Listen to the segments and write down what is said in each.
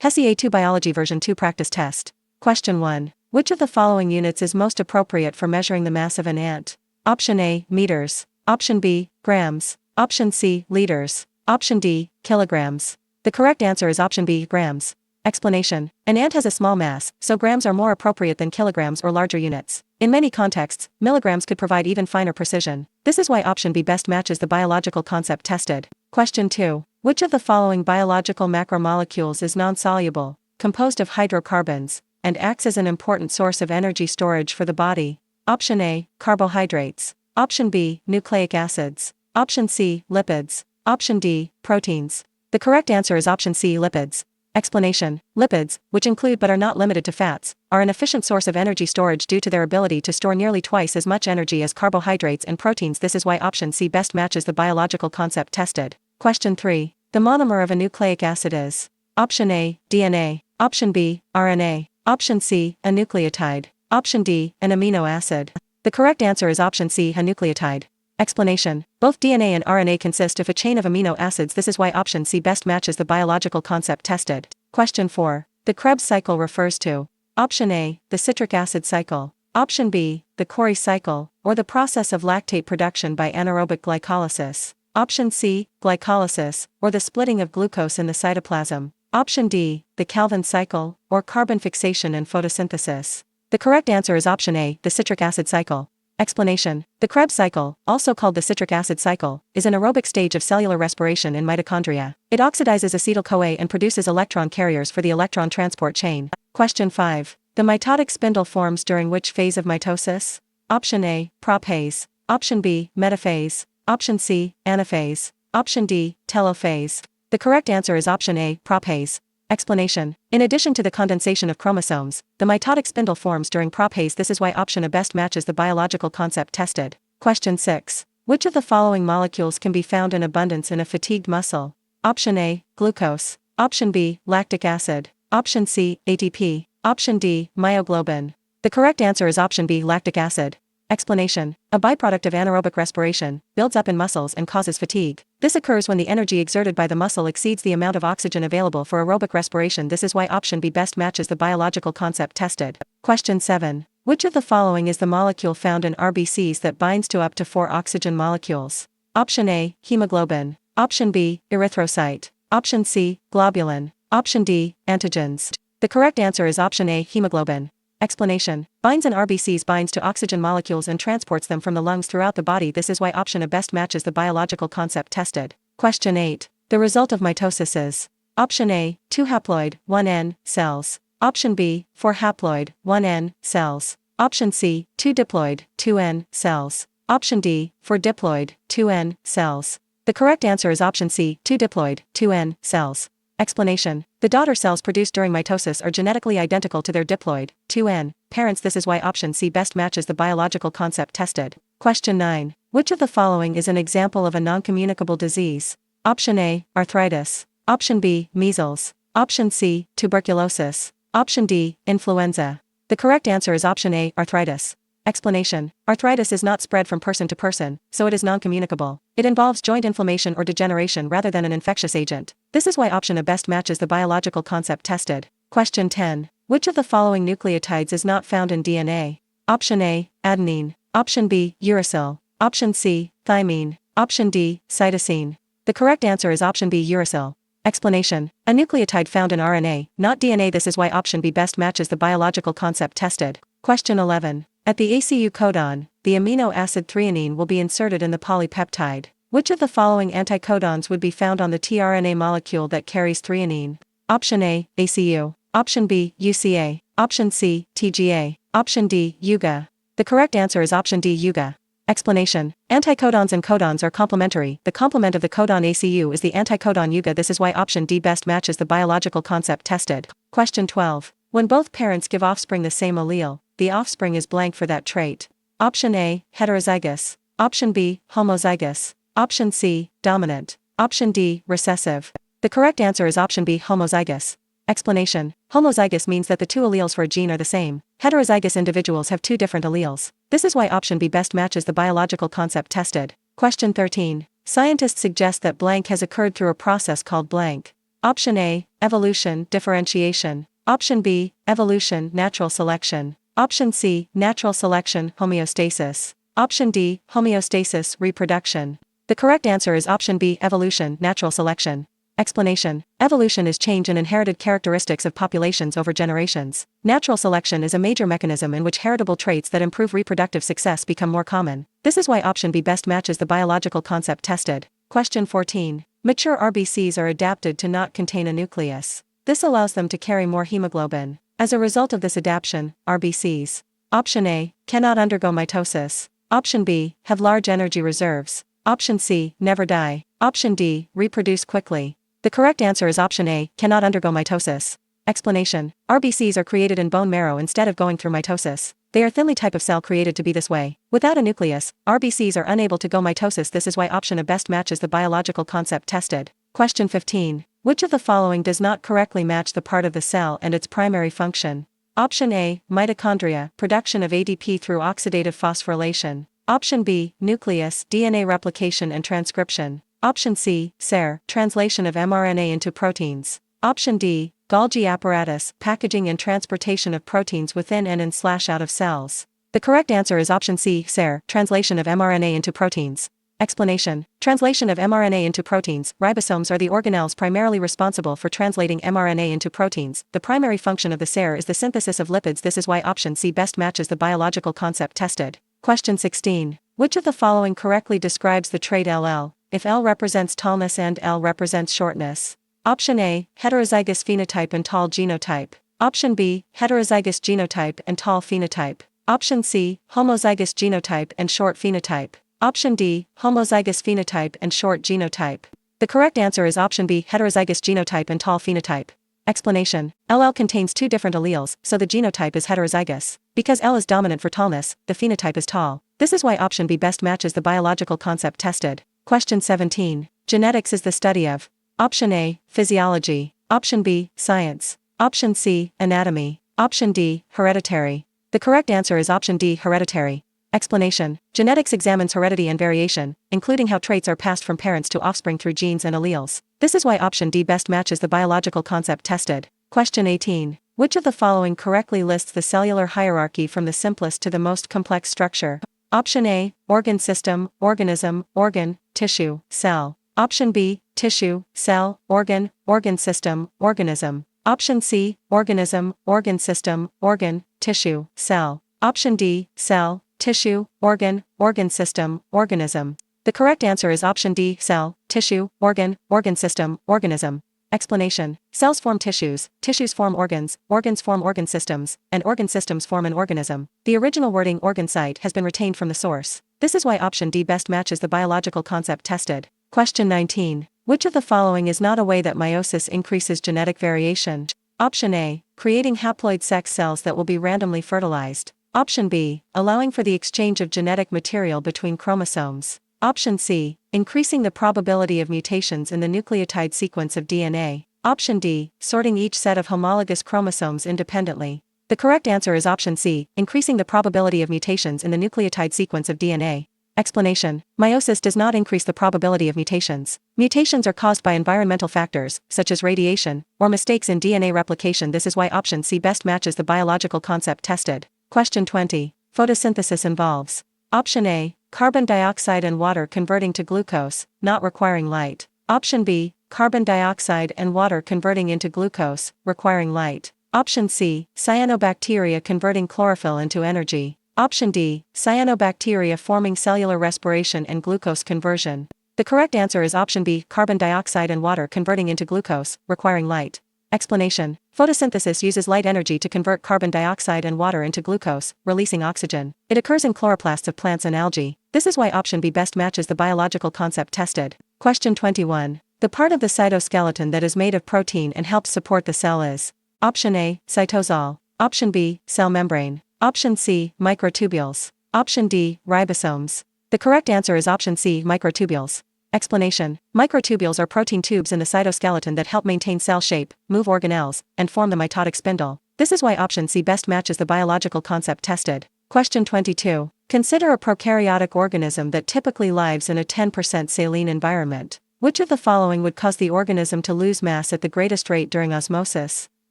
Hesi A2 Biology version 2 practice test. Question 1. Which of the following units is most appropriate for measuring the mass of an ant? Option A, meters. Option B, grams. Option C, liters. Option D, kilograms. The correct answer is option B, grams. Explanation. An ant has a small mass, so grams are more appropriate than kilograms or larger units. In many contexts, milligrams could provide even finer precision. This is why option B best matches the biological concept tested. Question 2. Which of the following biological macromolecules is non-soluble, composed of hydrocarbons, and acts as an important source of energy storage for the body? Option A, carbohydrates. Option B, nucleic acids. Option C, lipids. Option D, proteins. The correct answer is option C, lipids. Explanation. Lipids, which include but are not limited to fats, are an efficient source of energy storage due to their ability to store nearly twice as much energy as carbohydrates and proteins. This is why option C best matches the biological concept tested. Question 3. The monomer of a nucleic acid is: Option A, DNA. Option B, RNA. Option C, a nucleotide. Option D, an amino acid. The correct answer is option C, a nucleotide. Explanation. Both DNA and RNA consist of a chain of amino acids. This is why option C best matches the biological concept tested. Question 4. The Krebs cycle refers to: Option A, the citric acid cycle. Option B, the Cori cycle, or the process of lactate production by anaerobic glycolysis. Option C, glycolysis, or the splitting of glucose in the cytoplasm. Option D, the Calvin cycle, or carbon fixation and photosynthesis. The correct answer is option A, the citric acid cycle. Explanation. The Krebs cycle, also called the citric acid cycle, is an aerobic stage of cellular respiration in mitochondria. It oxidizes acetyl-CoA and produces electron carriers for the electron transport chain. Question 5. The mitotic spindle forms during which phase of mitosis? Option A, prophase. Option B, metaphase. Option C, anaphase. Option D, telophase. The correct answer is option A, prophase. Explanation. In addition to the condensation of chromosomes, the mitotic spindle forms during prophase. This is why option A best matches the biological concept tested. Question 6. Which of the following molecules can be found in abundance in a fatigued muscle? Option A, glucose. Option B, lactic acid. Option C, ATP. Option D, myoglobin. The correct answer is option B, lactic acid. Explanation. A byproduct of anaerobic respiration, builds up in muscles and causes fatigue. This occurs when the energy exerted by the muscle exceeds the amount of oxygen available for aerobic respiration. This is why option B best matches the biological concept tested. Question 7. Which of the following is the molecule found in RBCs that binds to up to 4 oxygen molecules? Option A, hemoglobin. Option B, erythrocyte. Option C, globulin. Option D, antigens. The correct answer is option A, hemoglobin. Explanation. Binds in RBCs binds to oxygen molecules and transports them from the lungs throughout the body. This is why option A best matches the biological concept tested. Question 8. The result of mitosis is: Option A, 2 haploid, 1N, cells. Option B, 4 haploid, 1N, cells. Option C, 2 diploid, 2N, cells. Option D, 4 diploid, 2N, cells. The correct answer is option C, 2 diploid, 2N, cells. Explanation. The daughter cells produced during mitosis are genetically identical to their diploid, 2N, parents. This is why option C best matches the biological concept tested. Question 9. Which of the following is an example of a non-communicable disease? Option A, arthritis. Option B, measles. Option C, tuberculosis. Option D, influenza. The correct answer is option A, arthritis. Explanation. Arthritis is not spread from person to person, so it is non-communicable. It involves joint inflammation or degeneration rather than an infectious agent. This is why option A best matches the biological concept tested. Question 10. Which of the following nucleotides is not found in DNA? Option A, adenine. Option B, uracil. Option C, thymine. Option D, cytosine. The correct answer is option B, uracil. Explanation. A nucleotide found in RNA, not DNA. This is why option B best matches the biological concept tested. Question 11. At the ACU codon, the amino acid threonine will be inserted in the polypeptide. Which of the following anticodons would be found on the tRNA molecule that carries threonine? Option A, ACU. Option B, UCA. Option C, TGA. Option D, UGA. The correct answer is option D, UGA. Explanation. Anticodons and codons are complementary. The complement of the codon ACU is the anticodon UGA. This is why option D best matches the biological concept tested. Question 12. When both parents give offspring the same allele, the offspring is blank for that trait. Option A, heterozygous. Option B, homozygous. Option C, dominant. Option D, recessive. The correct answer is option B, homozygous. Explanation. Homozygous means that the two alleles for a gene are the same. Heterozygous individuals have two different alleles. This is why option B best matches the biological concept tested. Question 13. Scientists suggest that blank has occurred through a process called blank. Option A, evolution, differentiation. Option B, evolution, natural selection. Option C, natural selection, homeostasis. Option D, homeostasis, reproduction. The correct answer is option B, evolution, natural selection. Explanation: evolution is change in inherited characteristics of populations over generations. Natural selection is a major mechanism in which heritable traits that improve reproductive success become more common. This is why option B best matches the biological concept tested. Question 14. Mature RBCs are adapted to not contain a nucleus. This allows them to carry more hemoglobin. As a result of this adaptation, RBCs: Option A, cannot undergo mitosis. Option B, have large energy reserves. Option C, never die. Option D, reproduce quickly. The correct answer is option A, cannot undergo mitosis. Explanation: RBCs are created in bone marrow instead of going through mitosis. They are thinly type of cell created to be this way. Without a nucleus, RBCs are unable to go mitosis. This is why option A best matches the biological concept tested. Question 15. Which of the following does not correctly match the part of the cell and its primary function? Option A, mitochondria, production of ADP through oxidative phosphorylation. Option B, nucleus, DNA replication and transcription. Option C, SAR, translation of mRNA into proteins. Option D, Golgi apparatus, packaging and transportation of proteins within and in/out of cells. The correct answer is option C, SAR, translation of mRNA into proteins. Explanation: translation of mRNA into proteins. Ribosomes are the organelles primarily responsible for translating mRNA into proteins. The primary function of the SAR is the synthesis of lipids. This is why option C best matches the biological concept tested. Question 16. Which of the following correctly describes the trait LL, if L represents tallness and L represents shortness? Option A, heterozygous phenotype and tall genotype. Option B, heterozygous genotype and tall phenotype. Option C, homozygous genotype and short phenotype. Option D, homozygous phenotype and short genotype. The correct answer is option B, heterozygous genotype and tall phenotype. Explanation: LL contains two different alleles, so the genotype is heterozygous. Because L is dominant for tallness, the phenotype is tall. This is why option B best matches the biological concept tested. Question 17. Genetics is the study of: Option A, physiology. Option B, science. Option C, anatomy. Option D, hereditary. The correct answer is option D, hereditary. Explanation: genetics examines heredity and variation, including how traits are passed from parents to offspring through genes and alleles. This is why option D best matches the biological concept tested. Question 18. Which of the following correctly lists the cellular hierarchy from the simplest to the most complex structure? Option A, organ system, organism, organ, tissue, cell. Option B, tissue, cell, organ, organ system, organism. Option C, organism, organ system, organ, tissue, cell. Option D, cell, tissue, organ, organ system, organism. The correct answer is option D, cell, tissue, organ, organ system, organism. Explanation: cells form tissues, tissues form organs form organ systems, and organ systems form an organism. The original wording organ site has been retained from the source. This is why option D best matches the biological concept tested. Question 19. Which of the following is not a way that meiosis increases genetic variation? Option A, creating haploid sex cells that will be randomly fertilized. Option B, allowing for the exchange of genetic material between chromosomes. Option C, increasing the probability of mutations in the nucleotide sequence of DNA. Option D, sorting each set of homologous chromosomes independently. The correct answer is option C, increasing the probability of mutations in the nucleotide sequence of DNA. Explanation: meiosis does not increase the probability of mutations. Mutations are caused by environmental factors, such as radiation, or mistakes in DNA replication. This is why option C best matches the biological concept tested. Question 20. Photosynthesis involves: Option A, carbon dioxide and water converting to glucose, not requiring light. Option B, carbon dioxide and water converting into glucose, requiring light. Option C, cyanobacteria converting chlorophyll into energy. Option D, cyanobacteria forming cellular respiration and glucose conversion. The correct answer is option B, carbon dioxide and water converting into glucose, requiring light. Explanation: photosynthesis uses light energy to convert carbon dioxide and water into glucose, releasing oxygen. It occurs in chloroplasts of plants and algae. This is why option B best matches the biological concept tested. Question 21. The part of the cytoskeleton that is made of protein and helps support the cell is: Option A, cytosol. Option B, cell membrane. Option C, microtubules. Option D, ribosomes. The correct answer is option C, microtubules. Explanation: microtubules are protein tubes in the cytoskeleton that help maintain cell shape, move organelles, and form the mitotic spindle. This is why option C best matches the biological concept tested. Question 22. Consider a prokaryotic organism that typically lives in a 10% saline environment. Which of the following would cause the organism to lose mass at the greatest rate during osmosis?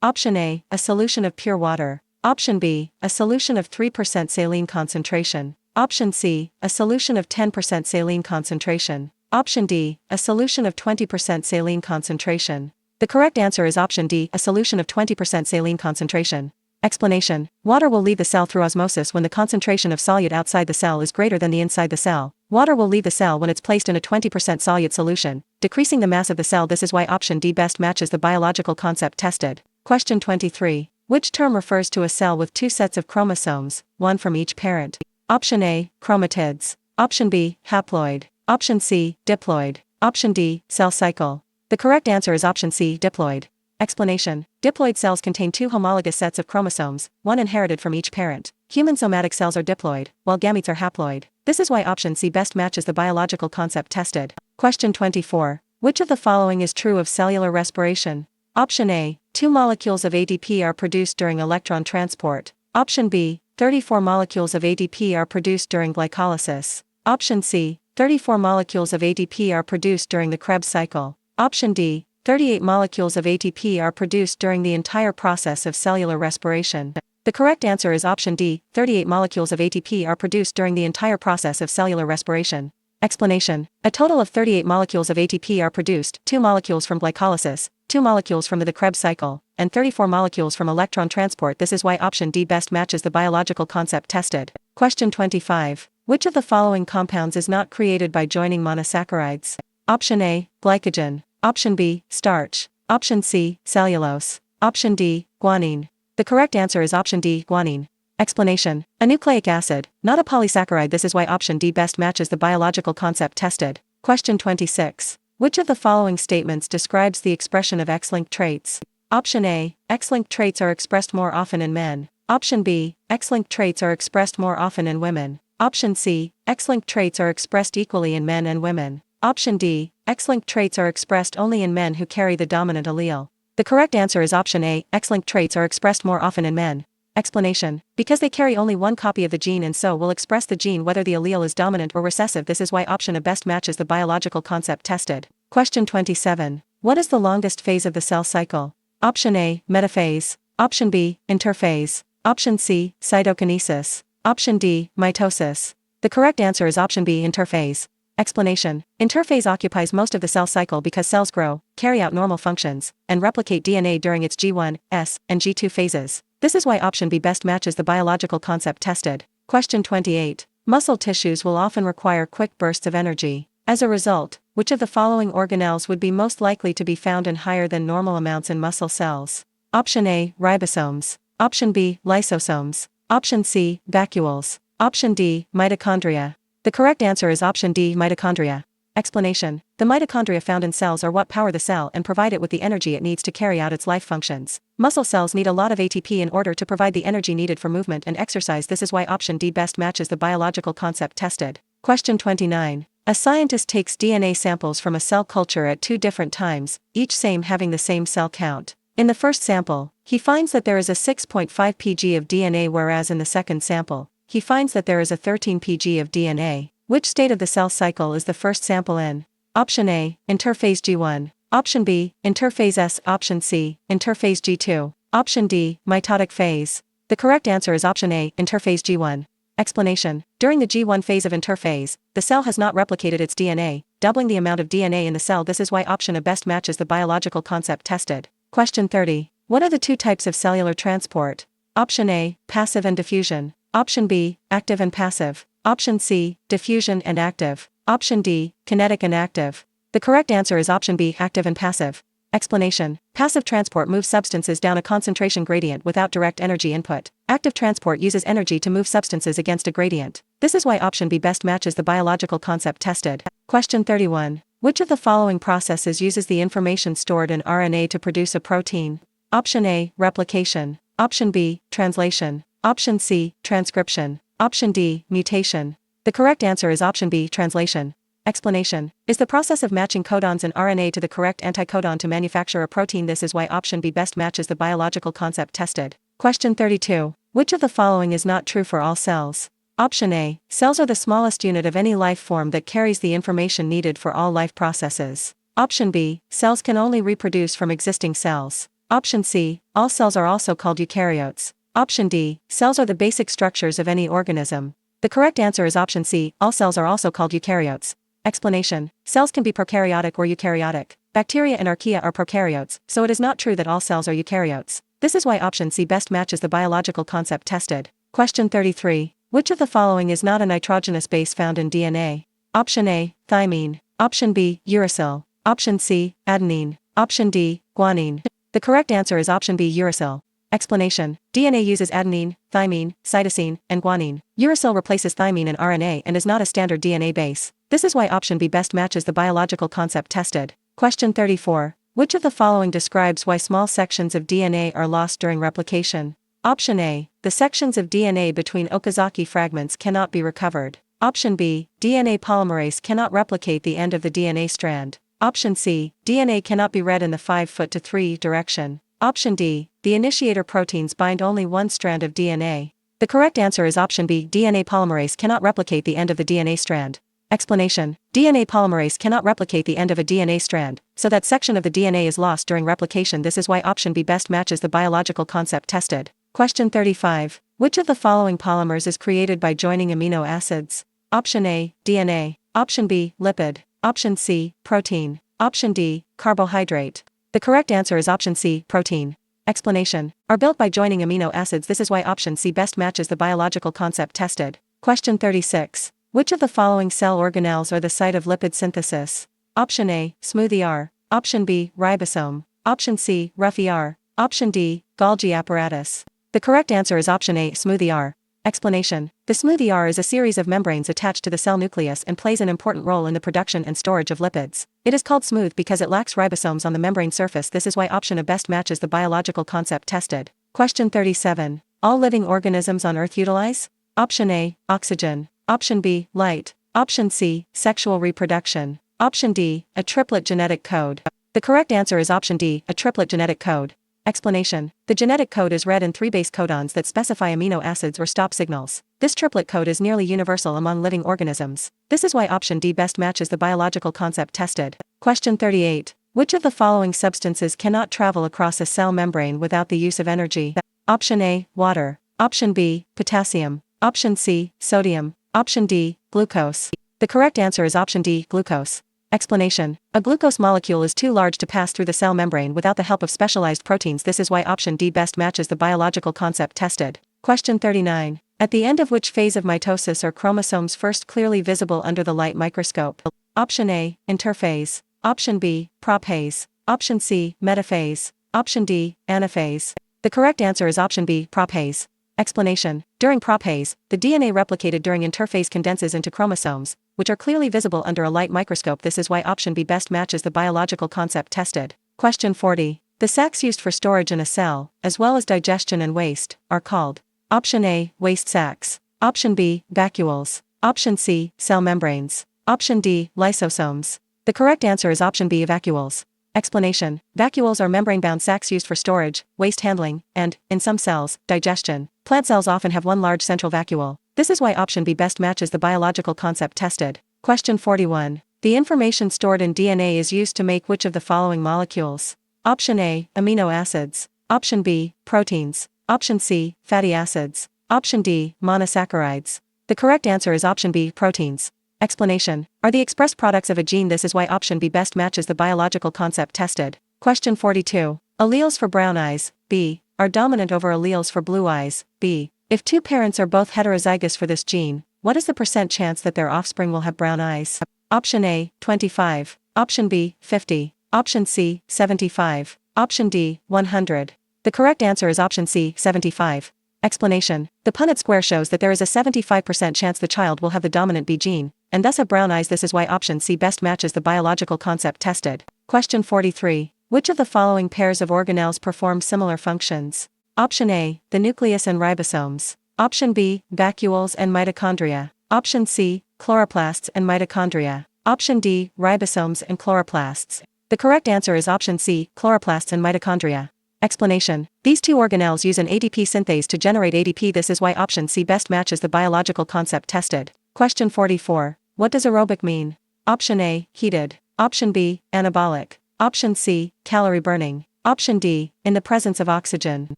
Option A, a solution of pure water. Option B, a solution of 3% saline concentration. Option C, a solution of 10% saline concentration. Option D, a solution of 20% saline concentration. The correct answer is option D, a solution of 20% saline concentration. Explanation: water will leave the cell through osmosis when the concentration of solute outside the cell is greater than the inside the cell. Water will leave the cell when it's placed in a 20% solute solution, decreasing the mass of the cell. This is why option D best matches the biological concept tested. Question 23. Which term refers to a cell with two sets of chromosomes, one from each parent? Option A, chromatids. Option B, haploid. Option C, diploid. Option D, cell cycle. The correct answer is option C, diploid. Explanation: diploid cells contain two homologous sets of chromosomes, one inherited from each parent. Human somatic cells are diploid, while gametes are haploid. This is why option C best matches the biological concept tested. Question 24. Which of the following is true of cellular respiration? Option A, 2 molecules of ADP are produced during electron transport. Option B, 34 molecules of ADP are produced during glycolysis. Option C, 34 molecules of ADP are produced during the Krebs cycle. Option D, 38 molecules of ATP are produced during the entire process of cellular respiration. The correct answer is option D, 38 molecules of ATP are produced during the entire process of cellular respiration. Explanation: a total of 38 molecules of ATP are produced, 2 molecules from glycolysis, 2 molecules from the Krebs cycle, and 34 molecules from electron transport. This is why option D best matches the biological concept tested. Question 25. Which of the following compounds is not created by joining monosaccharides? Option A, glycogen. Option B, starch. Option C, cellulose. Option D, guanine. The correct answer is option D, guanine. Explanation: a nucleic acid, not a polysaccharide. This is why option D best matches the biological concept tested. Question 26. Which of the following statements describes the expression of X-linked traits? Option A, X-linked traits are expressed more often in men. Option B, X-linked traits are expressed more often in women. Option C, X-linked traits are expressed equally in men and women. Option D, X-linked traits are expressed only in men who carry the dominant allele. The correct answer is option A, X-linked traits are expressed more often in men. Explanation: because they carry only one copy of the gene and so will express the gene whether the allele is dominant or recessive. This is why option A best matches the biological concept tested. Question 27. What is the longest phase of the cell cycle? Option A, metaphase. Option B, interphase. Option C, cytokinesis. Option D, mitosis. The correct answer is option B, interphase. Explanation: interphase occupies most of the cell cycle because cells grow, carry out normal functions, and replicate DNA during its G1, S, and G2 phases. This is why option B best matches the biological concept tested. Question 28. Muscle tissues will often require quick bursts of energy. As a result, which of the following organelles would be most likely to be found in higher than normal amounts in muscle cells? Option A, ribosomes. Option B, lysosomes. Option C, vacuoles. Option D, mitochondria. The correct answer is option D, mitochondria. Explanation: the mitochondria found in cells are what power the cell and provide it with the energy it needs to carry out its life functions. Muscle cells need a lot of ATP in order to provide the energy needed for movement and exercise. This is why option D best matches the biological concept tested. Question 29. A scientist takes DNA samples from a cell culture at 2 different times, each same having the same cell count. In the first sample, he finds that there is a 6.5 pg of DNA, whereas in the second sample, he finds that there is a 13 pg of DNA. Which state of the cell cycle is the first sample in? Option A, interphase G1. Option B, interphase S. Option C, interphase G2. Option D, mitotic phase. The correct answer is option A, interphase G1. Explanation: during the G1 phase of interphase, the cell has not replicated its DNA, doubling the amount of DNA in the cell. This is why option A best matches the biological concept tested. Question 30. What are the 2 types of cellular transport? Option A, passive and diffusion. Option B, active and passive. Option C, diffusion and active. Option D, kinetic and active. The correct answer is option B, active and passive. Explanation: passive transport moves substances down a concentration gradient without direct energy input. Active transport uses energy to move substances against a gradient. This is why option B best matches the biological concept tested. Question 31. Which of the following processes uses the information stored in RNA to produce a protein? Option A, replication. Option B, translation. Option C, transcription. Option D, mutation. The correct answer is option B, translation. Explanation: is the process of matching codons in RNA to the correct anticodon to manufacture a protein. This is why option B best matches the biological concept tested. Question 32. Which of the following is not true for all cells? Option A. Cells are the smallest unit of any life form that carries the information needed for all life processes. Option B. Cells can only reproduce from existing cells. Option C. All cells are also called eukaryotes. Option D. Cells are the basic structures of any organism. The correct answer is option C. All cells are also called eukaryotes. Explanation. Cells can be prokaryotic or eukaryotic. Bacteria and archaea are prokaryotes, so it is not true that all cells are eukaryotes. This is why option C best matches the biological concept tested. Question 33. Which of the following is not a nitrogenous base found in DNA? Option A. Thymine. Option B. Uracil. Option C. Adenine. Option D. Guanine. The correct answer is option B. Uracil. Explanation. DNA uses adenine, thymine, cytosine, and guanine. Uracil replaces thymine in RNA and is not a standard DNA base. This is why option B best matches the biological concept tested. Question 34. Which of the following describes why small sections of DNA are lost during replication? Option A. The sections of DNA between Okazaki fragments cannot be recovered. Option B. DNA polymerase cannot replicate the end of the DNA strand. Option C. DNA cannot be read in the 5'3" direction. Option D. The initiator proteins bind only one strand of DNA. The correct answer is option B. DNA polymerase cannot replicate the end of the DNA strand. Explanation. DNA polymerase cannot replicate the end of a DNA strand, so that section of the DNA is lost during replication. This is why option B best matches the biological concept tested. Question 35. Which of the following polymers is created by joining amino acids? Option A. DNA. Option B. Lipid. Option C. Protein. Option D. Carbohydrate. The correct answer is option C. Protein. Explanation. Are built by joining amino acids. This is why option C best matches the biological concept tested. Question 36. Which of the following cell organelles are the site of lipid synthesis? Option A. Smooth ER. Option B. Ribosome. Option C. Rough ER. Option D. Golgi apparatus. The correct answer is option A. Smooth ER. Explanation. The smooth ER is a series of membranes attached to the cell nucleus and plays an important role in the production and storage of lipids. It is called smooth because it lacks ribosomes on the membrane surface. This is why option A best matches the biological concept tested. Question 37. All living organisms on Earth utilize? Option A. Oxygen. Option B. Light. Option C. Sexual reproduction. Option D. A triplet genetic code. The correct answer is option D. A triplet genetic code. Explanation. The genetic code is read in 3 base codons that specify amino acids or stop signals. This triplet code is nearly universal among living organisms. This is why option D best matches the biological concept tested. Question 38. Which of the following substances cannot travel across a cell membrane without the use of energy? Option A. Water. Option B. Potassium. Option C. Sodium. Option D. Glucose. The correct answer is option D. Glucose. Explanation. A glucose molecule is too large to pass through the cell membrane without the help of specialized proteins. This is why option D best matches the biological concept tested. Question 39. At the end of which phase of mitosis are chromosomes first clearly visible under the light microscope? Option A. Interphase. Option B. Prophase. Option C. Metaphase. Option D. Anaphase. The correct answer is option B. Prophase. Explanation. During prophase, the DNA replicated during interphase condenses into chromosomes, which are clearly visible under a light microscope. This is why option B best matches the biological concept tested. Question 40. The sacs used for storage in a cell, as well as digestion and waste, are called? Option A. Waste sacs. Option B. Vacuoles. Option C. Cell membranes. Option D. Lysosomes. The correct answer is option B. Vacuoles. Explanation. Vacuoles are membrane-bound sacs used for storage, waste handling, and, in some cells, digestion. Plant cells often have one large central vacuole. This is why option B best matches the biological concept tested. Question 41. The information stored in DNA is used to make which of the following molecules? Option A. Amino acids. Option B. Proteins. Option C. Fatty acids. Option D. Monosaccharides. The correct answer is option B. Proteins. Explanation. Are the express products of a gene. This is why option B best matches the biological concept tested. Question 42. Alleles for brown eyes, B, are dominant over alleles for blue eyes, B. If 2 parents are both heterozygous for this gene, what is the % chance that their offspring will have brown eyes? Option A. 25. Option B. 50. Option C. 75. Option D. 100. The correct answer is option C. 75. Explanation. The Punnett square shows that there is a 75% chance the child will have the dominant B gene, and thus have brown eyes. This is why option C best matches the biological concept tested. Question 43. Which of the following pairs of organelles perform similar functions? Option A. The nucleus and ribosomes. Option B. Vacuoles and mitochondria. Option C. Chloroplasts and mitochondria. Option D. Ribosomes and chloroplasts. The correct answer is option C. Chloroplasts and mitochondria. Explanation. These two organelles use an ADP synthase to generate ADP. This is why option C best matches the biological concept tested. Question 44. What does aerobic mean? Option A, heated. Option B, anabolic. Option C, calorie burning. Option D, in the presence of oxygen.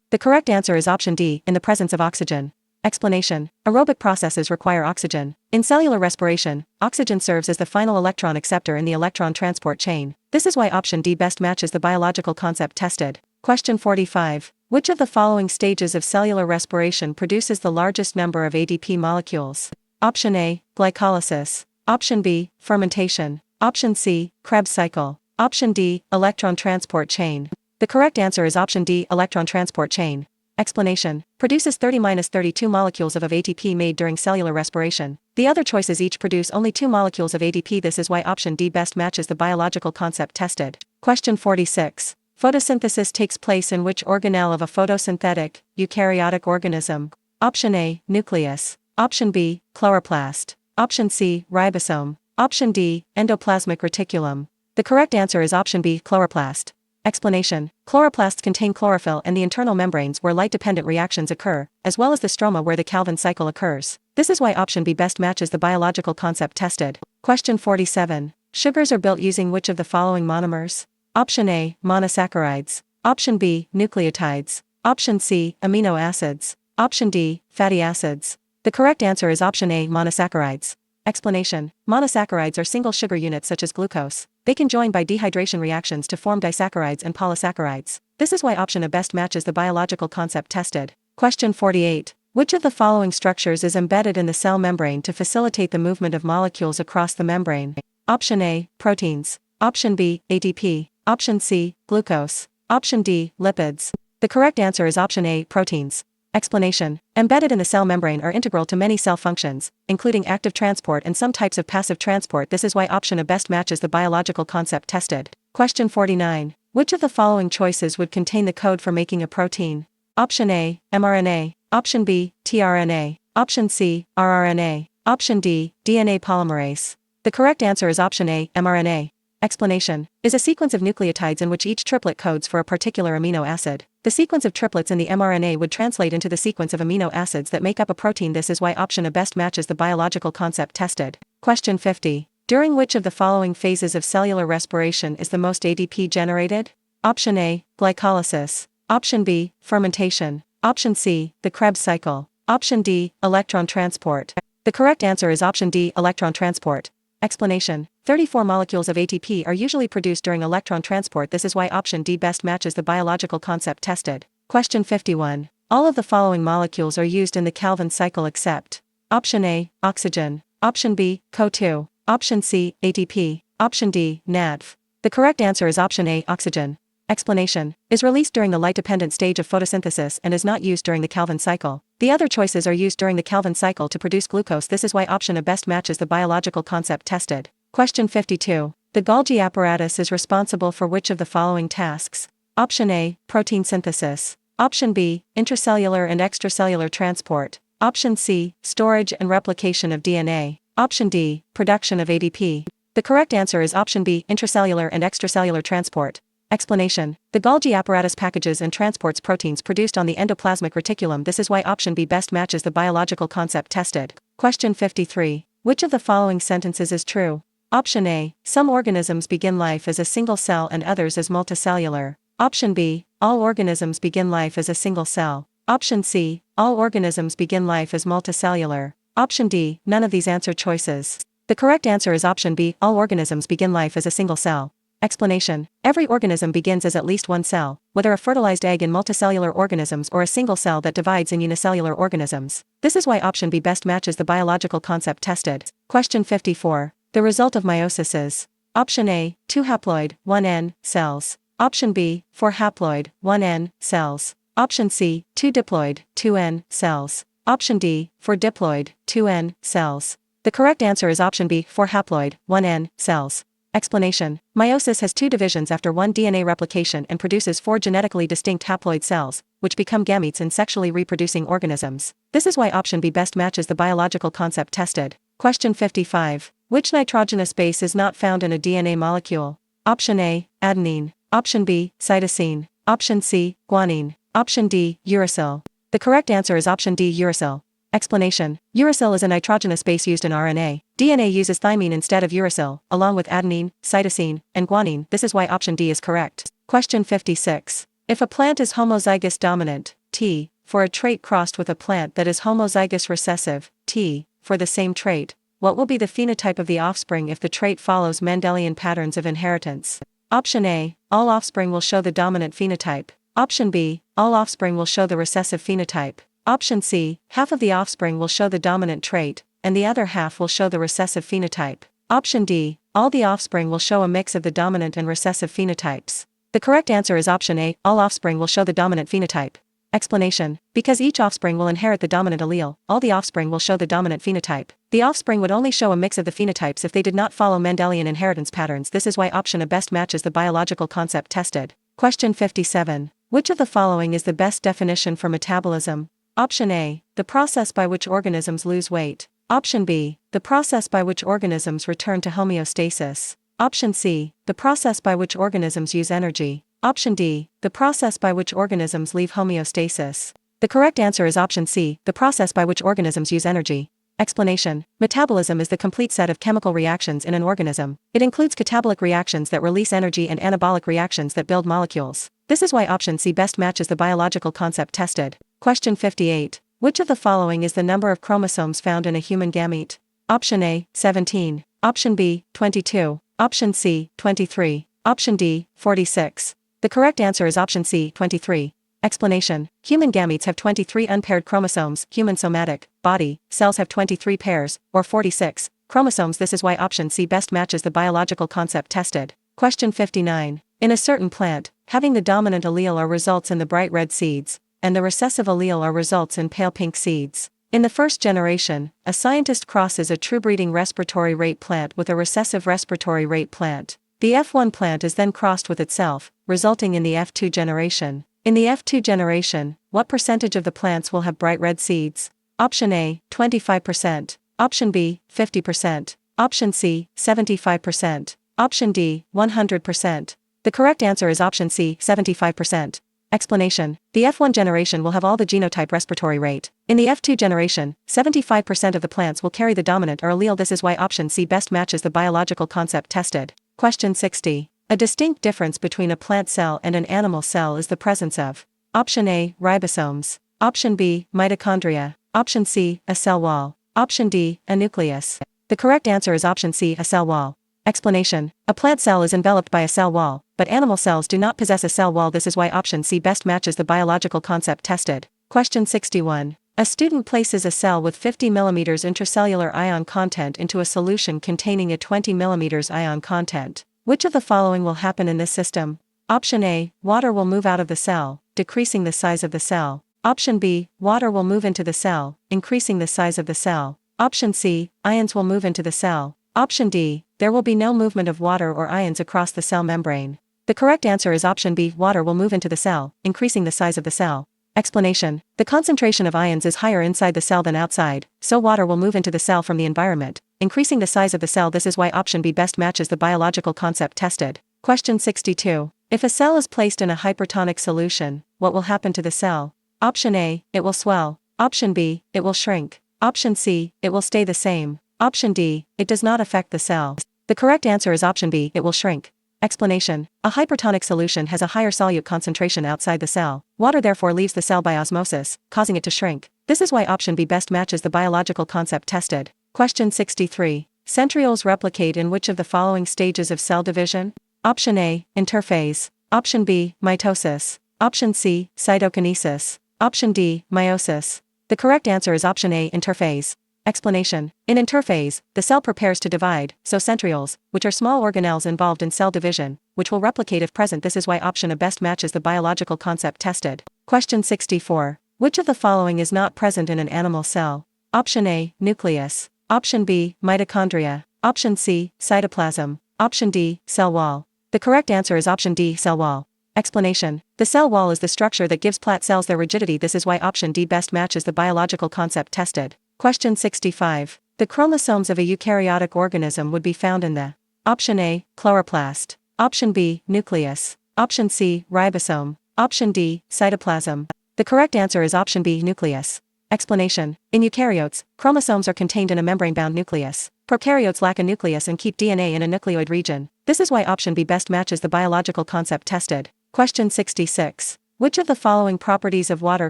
The correct answer is option D, in the presence of oxygen. Explanation. Aerobic processes require oxygen. In cellular respiration, oxygen serves as the final electron acceptor in the electron transport chain. This is why option D best matches the biological concept tested. Question 45. Which of the following stages of cellular respiration produces the largest number of ADP molecules? Option A, glycolysis. Option B, fermentation. Option C, Krebs cycle. Option D, electron transport chain. The correct answer is option D, electron transport chain. Explanation. Produces 30-32 molecules of ATP made during cellular respiration. The other choices each produce only 2 molecules of ADP. This is why option D best matches the biological concept tested. Question 46. Photosynthesis takes place in which organelle of a photosynthetic, eukaryotic organism? Option A, nucleus. Option B, chloroplast. Option C, ribosome. Option D, endoplasmic reticulum. The correct answer is option B, chloroplast. Explanation. Chloroplasts contain chlorophyll and the internal membranes where light-dependent reactions occur, as well as the stroma where the Calvin cycle occurs. This is why option B best matches the biological concept tested. Question 47. Sugars are built using which of the following monomers? Option A, monosaccharides. Option B, nucleotides. Option C, amino acids. Option D, fatty acids. The correct answer is option A, monosaccharides. Explanation. Monosaccharides are single sugar units such as glucose. They can join by dehydration reactions to form disaccharides and polysaccharides. This is why option A best matches the biological concept tested. Question 48. Which of the following structures is embedded in the cell membrane to facilitate the movement of molecules across the membrane? Option A, proteins. Option B, ATP. Option C, glucose. Option D, lipids. The correct answer is option A, proteins. Explanation. Embedded in the cell membrane are integral to many cell functions, including active transport and some types of passive transport. This is why option A best matches the biological concept tested. Question 49. Which of the following choices would contain the code for making a protein? Option A, mRNA. Option B, tRNA. Option C, rRNA. Option D, DNA polymerase. The correct answer is option A, mRNA. Explanation. Is a sequence of nucleotides in which each triplet codes for a particular amino acid. The sequence of triplets in the mRNA would translate into the sequence of amino acids that make up a protein. This is why option A best matches the biological concept tested. Question 50. During which of the following phases of cellular respiration is the most ADP generated? Option A, glycolysis. Option B, fermentation. Option C, the Krebs cycle. Option D, electron transport. The correct answer is option D, electron transport. Explanation. 34 molecules of ATP are usually produced during electron transport. This is why option D best matches the biological concept tested. Question 51. All of the following molecules are used in the Calvin cycle except option A, oxygen. Option B, CO2. Option C, ATP. Option D, NADP. The correct answer is option A, oxygen. Explanation. Is released during the light-dependent stage of photosynthesis and is not used during the Calvin cycle. The other choices are used during the Calvin cycle to produce glucose. This is why option A best matches the biological concept tested. Question 52. The Golgi apparatus is responsible for which of the following tasks? Option A, protein synthesis. Option B, intracellular and extracellular transport. Option C, storage and replication of DNA. Option D, production of ADP. The correct answer is option B, intracellular and extracellular transport. Explanation. The Golgi apparatus packages and transports proteins produced on the endoplasmic reticulum. This is why option B best matches the biological concept tested. Question 53. Which of the following sentences is true? Option A. Some organisms begin life as a single cell and others as multicellular. Option B. All organisms begin life as a single cell. Option C. All organisms begin life as multicellular. Option D. None of these answer choices. The correct answer is option B. All organisms begin life as a single cell. Explanation. Every organism begins as at least one cell, whether a fertilized egg in multicellular organisms or a single cell that divides in unicellular organisms. This is why option B best matches the biological concept tested. Question 54. The result of meiosis is option A, 2 haploid, 1N, cells. Option B, 4 haploid, 1N, cells. Option C, 2 diploid, 2N, cells. Option D, 4 diploid, 2N, cells. The correct answer is option B, 4 haploid, 1N, cells. Explanation. Meiosis has 2 divisions after 1 DNA replication and produces 4 genetically distinct haploid cells, which become gametes in sexually reproducing organisms. This is why option B best matches the biological concept tested. Question 55. Which nitrogenous base is not found in a DNA molecule? Option A, adenine. Option B, cytosine. Option C, guanine. Option D, uracil. The correct answer is option D, uracil. Explanation. Uracil is a nitrogenous base used in RNA. DNA uses thymine instead of uracil, along with adenine, cytosine, and guanine. This is why option D is correct. Question 56. If a plant is homozygous dominant, T, for a trait crossed with a plant that is homozygous recessive, T, for the same trait, what will be the phenotype of the offspring if the trait follows Mendelian patterns of inheritance? Option A, all offspring will show the dominant phenotype. Option B, all offspring will show the recessive phenotype. Option C, half of the offspring will show the dominant trait, and the other half will show the recessive phenotype. Option D, all the offspring will show a mix of the dominant and recessive phenotypes. The correct answer is option A, all offspring will show the dominant phenotype. Explanation. Because each offspring will inherit the dominant allele, all the offspring will show the dominant phenotype. The offspring would only show a mix of the phenotypes if they did not follow Mendelian inheritance patterns. This is why option A best matches the biological concept tested. Question 57. Which of the following is the best definition for metabolism? Option A, the process by which organisms lose weight. Option B, the process by which organisms return to homeostasis. Option C, the process by which organisms use energy. Option D, the process by which organisms leave homeostasis. The correct answer is option C, the process by which organisms use energy. Explanation. Metabolism is the complete set of chemical reactions in an organism. It includes catabolic reactions that release energy and anabolic reactions that build molecules. This is why option C best matches the biological concept tested. Question 58. Which of the following is the number of chromosomes found in a human gamete? Option A, 17. Option B, 22. Option C, 23. Option D, 46. The correct answer is option C, 23. Explanation. Human gametes have 23 unpaired chromosomes. Human somatic, body, cells have 23 pairs, or 46, chromosomes. This is why option C best matches the biological concept tested. Question 59. In a certain plant, having the dominant allele or results in the bright red seeds, and the recessive allele or results in pale pink seeds. In the first generation, a scientist crosses a true breeding respiratory rate plant with a recessive respiratory rate plant. The F1 plant is then crossed with itself, resulting in the F2 generation. In the F2 generation, what percentage of the plants will have bright red seeds? Option A, 25%. Option B, 50%. Option C, 75%. Option D, 100%. The correct answer is option C, 75%. Explanation. The F1 generation will have all the genotype respiratory rate. In the F2 generation, 75% of the plants will carry the dominant or allele. This is why option C best matches the biological concept tested. Question 60. A distinct difference between a plant cell and an animal cell is the presence of option A, ribosomes. Option B, mitochondria. Option C, a cell wall. Option D, a nucleus. The correct answer is option C, a cell wall. Explanation. A plant cell is enveloped by a cell wall, but animal cells do not possess a cell wall. This is why option C best matches the biological concept tested. Question 61. A student places a cell with 50 mm intracellular ion content into a solution containing a 20 mm ion content. Which of the following will happen in this system? Option A, water will move out of the cell, decreasing the size of the cell. Option B, water will move into the cell, increasing the size of the cell. Option C, ions will move into the cell. Option D, there will be no movement of water or ions across the cell membrane. The correct answer is option B, water will move into the cell, increasing the size of the cell. Explanation. The concentration of ions is higher inside the cell than outside, so water will move into the cell from the environment, increasing the size of the cell. This is why option B best matches the biological concept tested. Question 62. If a cell is placed in a hypertonic solution, what will happen to the cell? Option A, it will swell. Option B, it will shrink. Option C, it will stay the same. Option D, it does not affect the cell. The correct answer is option B, it will shrink. Explanation. A hypertonic solution has a higher solute concentration outside the cell. Water therefore leaves the cell by osmosis, causing it to shrink. This is why option B best matches the biological concept tested. Question 63. Centrioles replicate in which of the following stages of cell division? Option A, interphase. Option B, mitosis. Option C, cytokinesis. Option D, meiosis. The correct answer is option A, interphase. Explanation. In interphase, the cell prepares to divide, so centrioles, which are small organelles involved in cell division, which will replicate if present. This is why option A best matches the biological concept tested. Question 64. Which of the following is not present in an animal cell? Option A, nucleus. Option B, mitochondria. Option C, cytoplasm. Option D, cell wall. The correct answer is option D, cell wall. Explanation. The cell wall is the structure that gives plant cells their rigidity. This is why option D best matches the biological concept tested. Question 65. The chromosomes of a eukaryotic organism would be found in the Option A, chloroplast. Option B, nucleus. Option C, ribosome. Option D, cytoplasm. The correct answer is option B, nucleus. Explanation. In eukaryotes, chromosomes are contained in a membrane-bound nucleus. Prokaryotes lack a nucleus and keep DNA in a nucleoid region. This is why option B best matches the biological concept tested. Question 66. Which of the following properties of water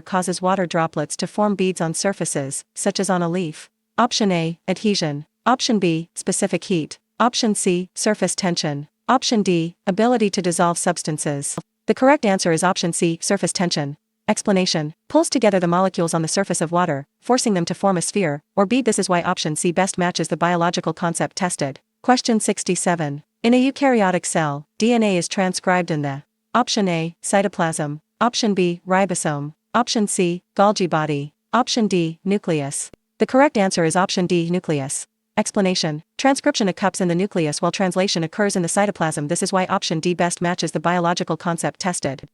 causes water droplets to form beads on surfaces, such as on a leaf? Option A, adhesion. Option B, specific heat. Option C, surface tension. Option D, ability to dissolve substances. The correct answer is option C, surface tension. Explanation. Pulls together the molecules on the surface of water, forcing them to form a sphere, or bead. This is why option C best matches the biological concept tested. Question 67. In a eukaryotic cell, DNA is transcribed in the option A, cytoplasm. Option B, ribosome. Option C, Golgi body. Option D, nucleus. The correct answer is option D, nucleus. Explanation. Transcription occurs in the nucleus while translation occurs in the cytoplasm. This is why option D best matches the biological concept tested.